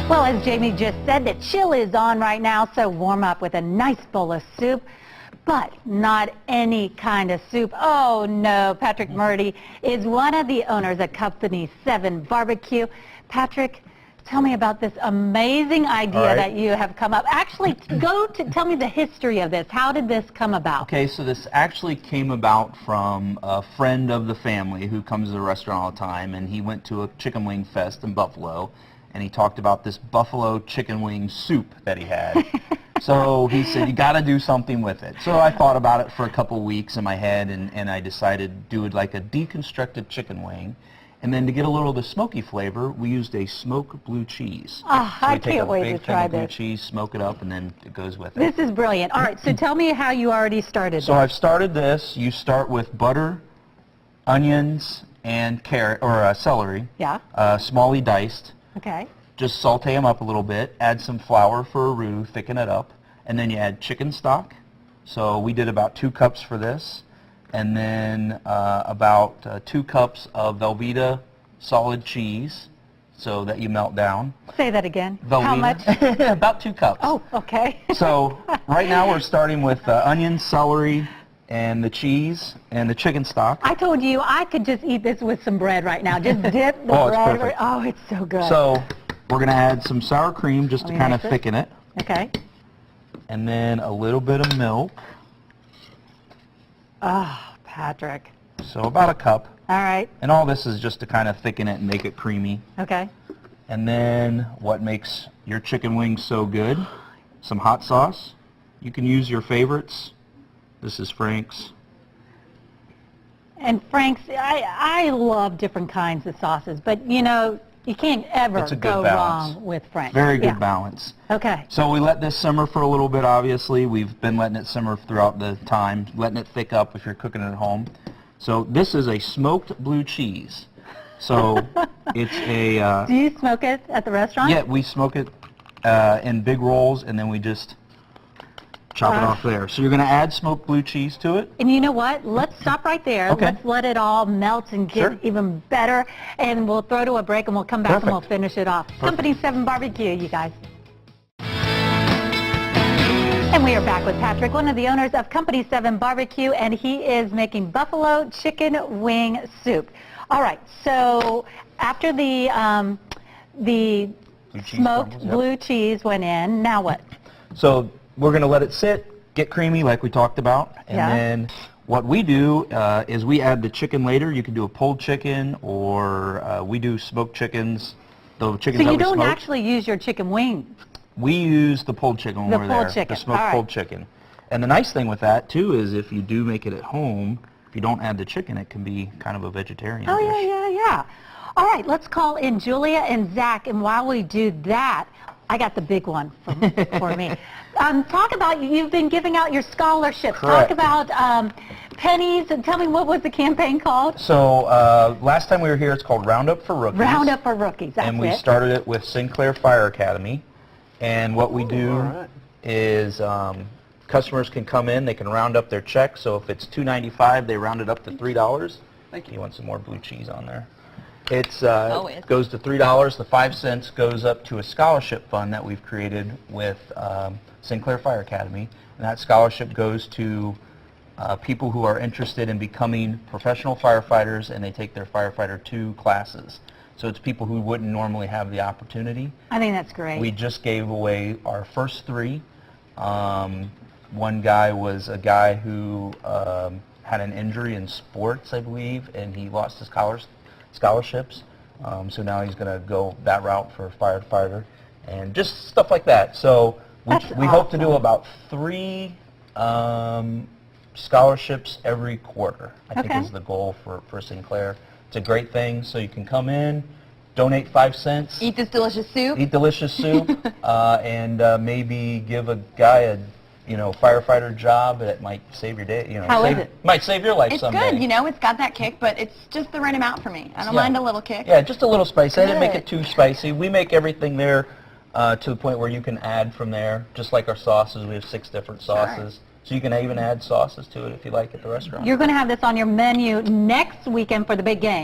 Well, as Jamie just said, the chill is on right now, so warm up with a nice bowl of soup. But not any kind of soup. Oh no, Patrick Murdy is one of the owners of Company 7 BBQ. Patrick, tell me about this amazing idea that you have come up. Actually, tell me the history of this. How did this come about? Okay, so this actually came about from a friend of the family who comes to the restaurant all the time, and he went to a chicken wing fest in Buffalo, and he talked about this buffalo chicken wing soup that he had. So he said, you got to do something with it. So I thought about it for a couple weeks in my head, and I decided to do it like a deconstructed chicken wing. And then to get a little of the smoky flavor, we used a smoked blue cheese. Oh, so I can't wait to try this. Blue cheese, smoke it up, and then it goes with it. This is brilliant. All right, so tell me how you already started. So I've started this. You start with butter, onions, and carrot or celery. Yeah. Smally diced. Okay. Just saute them up a little bit. Add some flour for a roux, thicken it up, and then you add chicken stock. So we did about 2 cups for this. And then about 2 cups of Velveeta solid cheese, so that you melt down. Say that again. Velveeta. How much? About 2 cups. Oh, okay. So right now we're starting with onions, celery, and the cheese and the chicken stock. I told you I could just eat this with some bread right now. Just dip the bread. It's perfect. Oh, it's so good. So we're going to add some sour cream just to kind of thicken it. Okay. And then a little bit of milk. Oh, Patrick. So about a cup. All right. And all this is just to kind of thicken it and make it creamy. Okay. And then what makes your chicken wings so good? Some hot sauce. You can use your favorites. This is Frank's. And Frank's, I love different kinds of sauces, but you know, you can't ever go wrong with Frank's. Very good balance. Okay. So we let this simmer for a little bit, obviously. We've been letting it simmer throughout the time, letting it thick up if you're cooking it at home. So this is a smoked blue cheese. So it's a... Do you smoke it at the restaurant? Yeah, we smoke it in big rolls, and then we just chop it off there. So you're going to add smoked blue cheese to it. And you know what? Let's stop right there. Okay. Let's let it all melt and get even better. And we'll throw to a break, and we'll come back and we'll finish it off. Company 7 BBQ, you guys. And we are back with Patrick, one of the owners of Company 7 BBQ, and he is making buffalo chicken wing soup. All right, so after the smoked blue cheese went in, now what? So we're going to let it sit, get creamy like we talked about, and then what we do is we add the chicken later. You can do a pulled chicken, or we do smoked chickens. The chickens so you don't actually use your chicken wing? We use the pulled chicken when we're there, the smoked pulled chicken. And the nice thing with that, too, is if you do make it at home, if you don't add the chicken, it can be kind of a vegetarian dish. Yeah. All right, let's call in Julia and Zach, and while we do that, I got the big one for me. Talk about, you've been giving out your scholarships. Correct. Talk about pennies, and tell me, what was the campaign called? So last time we were here, it's called Roundup for Rookies. Roundup for Rookies, that's it. And we started it with Sinclair Fire Academy. And what we do is customers can come in, they can round up their check. So if it's $2.95, they round it up to $3. Thank you. You want some more blue cheese on there? It's goes to $3. The 5 cents goes up to a scholarship fund that we've created with Sinclair Fire Academy. And that scholarship goes to people who are interested in becoming professional firefighters, and they take their Firefighter 2 classes. So it's people who wouldn't normally have the opportunity. I think that's great. We just gave away our first 3. One guy was a guy who had an injury in sports, I believe, and he lost his scholarships. So now he's going to go that route for a firefighter, and just stuff like that. So we hope to do about 3 scholarships every quarter, I think is the goal for Sinclair. It's a great thing, so you can come in, donate 5 cents. Eat this delicious soup. Eat delicious soup, and maybe give a guy a firefighter job that might save your day. How is it? Might save your life someday. It's good, it's got that kick, but it's just the right amount for me. I don't mind a little kick. Yeah, just a little spicy. I didn't make it too spicy. We make everything there to the point where you can add from there, just like our sauces. We have 6 different sauces. So you can even add sauces to it if you like at the restaurant. You're going to have this on your menu next weekend for the big game.